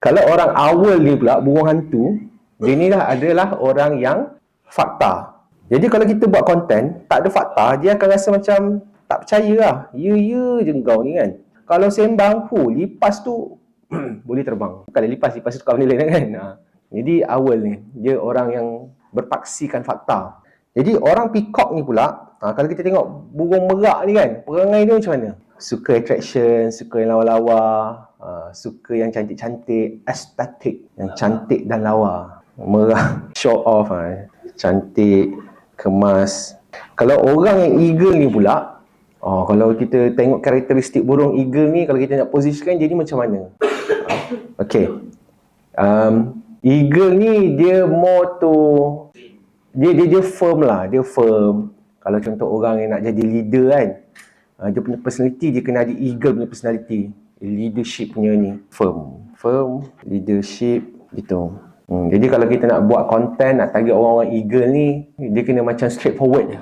Kalau orang owl ni pula, burung hantu, dia ni lah adalah orang yang fakta. Jadi kalau kita buat konten, tak ada fakta, dia akan rasa macam tak percaya lah. Ya je kau ni kan. Kalau sembang, lipas tu boleh terbang. Kalau lipas tu tukar benda lain kan. Jadi owl ni, dia orang yang berpaksikan fakta. Jadi orang peacock ni pula, kalau kita tengok burung merak ni kan, perangai dia macam mana? Suka attraction, suka yang lawa-lawa, suka yang cantik-cantik, estetik, yang cantik dan lawa. Merak, show off, cantik, kemas. Kalau orang yang eagle ni pula, kalau kita tengok karakteristik burung eagle ni, kalau kita nak posisikan dia ni macam mana? Okay. Eagle ni dia more to dia firm lah, dia firm. Kalau contoh orang yang nak jadi leader kan, dia punya personality, dia kena ada eagle punya personality, leadership punya ni, firm leadership gitu. Jadi kalau kita nak buat konten, nak target orang-orang eagle ni, dia kena macam straightforward je.